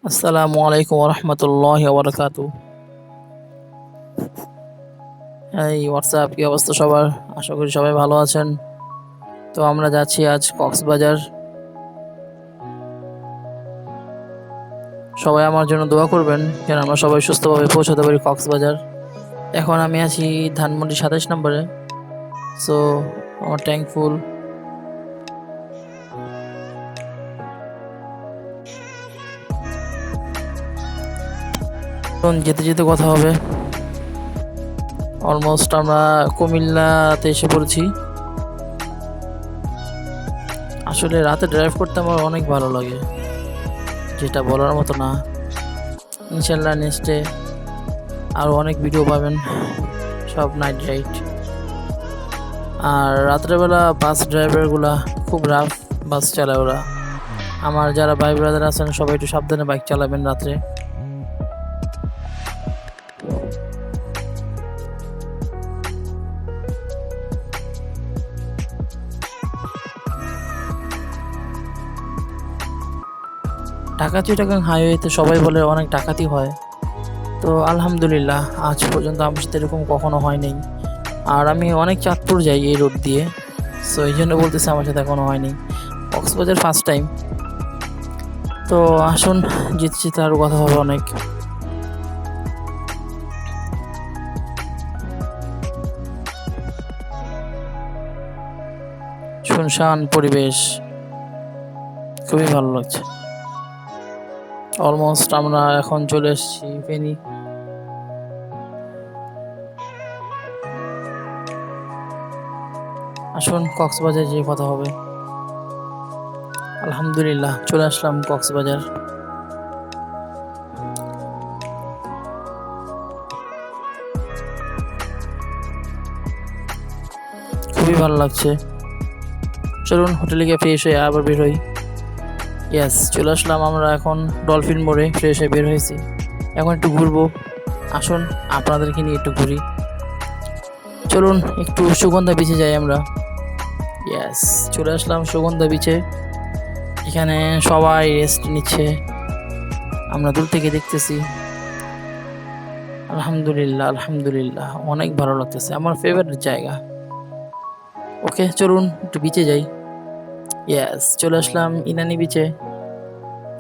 আসসালামু আলাইকুম রহমতুল্লাহি ওয়া বারাকাতুহু। এই হোয়াটসঅ্যাপ, কি অবস্থা সবার? আশা করি সবাই ভালো আছেন। তো আমরা যাচ্ছি আজ কক্সবাজার। সবাই আমার জন্য দোয়া করবেন যেন আমরা সবাই সুস্থভাবে পৌঁছাতে পারি কক্সবাজার। এখন আমি আছি ধানমন্ডি 27 নম্বরে। সো আমার ট্যাঙ্ক ফুল। যেতে যেতে কথা হবে। অলমোস্ট আমরা কুমিল্লাতে এসে পড়েছি। আসলে রাতে ড্রাইভ করতে আমার অনেক ভালো লাগে, যেটা বলার মতো না। ইনশাল্লাহ নেক্সটে আরও অনেক ভিডিও পাবেন, সব নাইট রাইড। আর রাত্রেবেলা বাস ড্রাইভারগুলা খুব রাফ বাস চালায় ওরা। আমার যারা ভাই ব্রাদার আছেন সবাই একটু সাবধানে বাইক চালাবেন রাত্রে। ঢাকা চিটাগাং হাইওয়েতে সবাই বলে অনেক ডাকাতি হয়, তো আলহামদুলিল্লাহ আজ পর্যন্ত আমার সাথে এরকম কখনো হয়নি। আর আমি অনেক চাঁদপুর যাই এই রোড দিয়ে, সো এই জন্য বলতেছি আমার সাথে এখনো হয়নি। Cox's Bazar first time. তো আসুন, যেতে যেতে আরও কথা হবে অনেক। শুনশান পরিবেশ, খুবই ভালো লাগছে। অলমোস্ট আমরা এখন চলে এসেছি ফেনী। আসুন কক্সবাজার যেয়ে কথা হবে। আলহামদুলিল্লাহ চলে আসলাম কক্সবাজার। খুবই ভালো লাগছে। চলুন হোটেলে গিয়ে ফ্রেশ হয়ে আবার বের হই। ইয়াস, চলে আসলাম আমরা এখন ডলফিন মোড়ে। ফ্রেশ হয়ে বের হয়েছি, এখন একটু ঘুরবো। আসুন আপনাদেরকে নিয়ে একটু ঘুরি। চলুন একটু সুগন্ধা বিচে যাই আমরা। ইয়াস, চলে আসলাম সুগন্ধা বিচে। এখানে সবাই রেস্ট নিচ্ছে, আমরা দূর থেকে দেখতেছি। আলহামদুলিল্লাহ আলহামদুলিল্লাহ, অনেক ভালো লাগতেছে, আমার ফেভারিট জায়গা। ওকে চলুন একটু বিচে যাই। ইয়াস, চলে আসলাম ইনানি বিচে।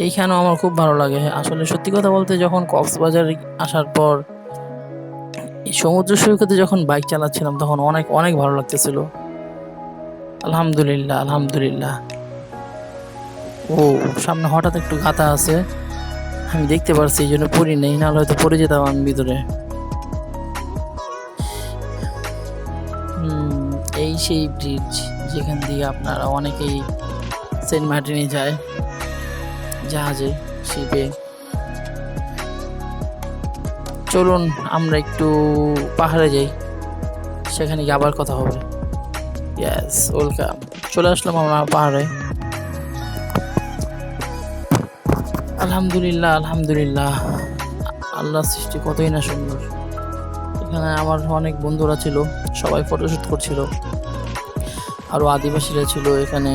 এইখানেও আমার খুব ভালো লাগে। আসলে সত্যি কথা বলতে, যখন কক্সবাজার আসার পর এই সমুদ্র সৈকতে যখন বাইক চালাচ্ছিলাম তখন অনেক অনেক ভালো লাগতেছিল। আলহামদুলিল্লাহ আলহামদুলিল্লাহ। ও, সামনে হঠাৎ একটু গাতা আছে, আমি দেখতে পারছি, এই জন্য পড়ি নেই, নাহলে হয়তো পড়ে যেতাম আমি ভিতরে। এই সেই ব্রিজ যেখান দিয়ে আপনারা অনেকেই সেন্ট মার্টিনে যায় জাহাজে, শিপে। চলুন আমরা একটু পাহাড়ে যাই, সেখানে গিয়ে আবার কথা হবে। ইয়াস, ওয়েলকাম। চলে আসলাম আমরা পাহাড়ে। আলহামদুলিল্লাহ আলহামদুলিল্লাহ, আল্লাহ সৃষ্টি কতই না সুন্দর। এখানে আমার অনেক বন্ধুরা ছিল, সবাই ফটোশ্যুট করছিল। আরও আদিবাসীরা ছিল এখানে,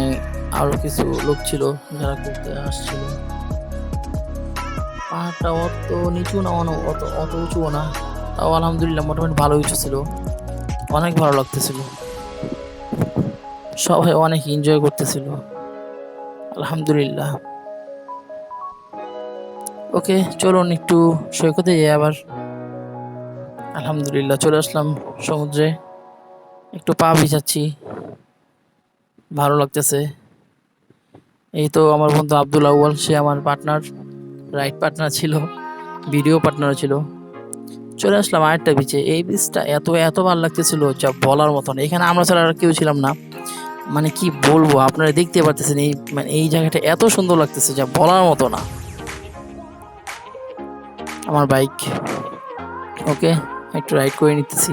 আরও কিছু লোক ছিল যারা ঘুরতে আসছিল। পাহাড়টা অত নিচু না, অত অত উঁচুও না, তাও আলহামদুলিল্লাহ মোটামুটি ভালো উঁচু ছিল, অনেক ভালো লাগতেছিল। সবাই অনেক এনজয় করতেছিল, আলহামদুলিল্লাহ। ওকে চলুন একটু সৈকতে যাই আবার। আলহামদুলিল্লাহ চলে আসলাম সমুদ্রে, একটু পা ভিজাচ্ছি, ভালো লাগতেছে। এই তো আমার বন্ধু আব্দুল আউয়াল, সে আমার পার্টনার, রাইড পার্টনার ছিল, ভিডিও পার্টনার ছিল। চলে আসলাম আরেকটা বিচে। এই বিচটা এত এত ভালো লাগতেছিল যা বলার মতন। এখানে আমরা ছাড়া আর কেউ ছিলাম না, মানে কি বলবো, আপনারা দেখতে পারতেছেন এই মানে এই জায়গাটা এত সুন্দর লাগতেছে যা বলার মতো না। আমার বাইক। ওকে একটু রাইড করে নিতেছি,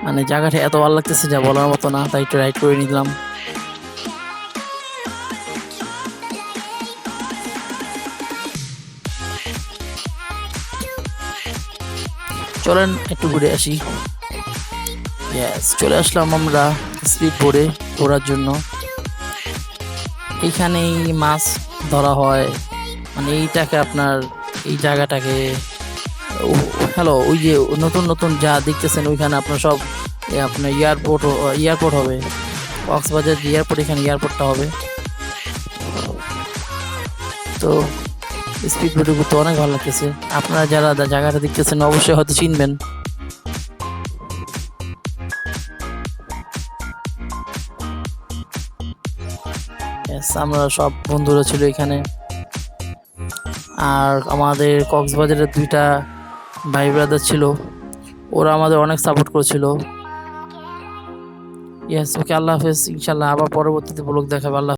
মানে জায়গাটা এত ভালো লাগতেছে যা বলার মতো না, তাই একটু রাইড করে নিলাম। চলেন একটু ঘুরে আসি। ইয়েস, চলে আসলাম আমরা স্পিড বোর্ডে ঘোরার জন্য। এইখানেই মাছ ধরা হয়, মানে এইটাকে আপনার এই জায়গাটাকে হ্যালো ওই যে নতুন নতুন যা দেখতেছেন ওইখানে আপনার সব আপনার এয়ারপোর্ট হবে, কক্সবাজার যে এয়ারপোর্ট এখানে এয়ারপোর্টটা হবে। তো স্পিড বোটে ঘুরতে অনেক ভালো লাগতেছে। আপনারা যারা জায়গাটা দেখতেছেন অবশ্যই হয়তো চিনবেন। Yes, আমরা সব বন্ধুরা ছিল এখানে। আর আমাদের কক্সবাজারের দুইটা ভাই ব্রাদার ছিল, ওরা আমাদের অনেক সাপোর্ট করেছিল। ইয়েস, ওকে, আল্লাহ হাফেজ। ইনশাল্লাহ আবার পরবর্তীতে ব্লগ দেখাবে। আল্লাহ।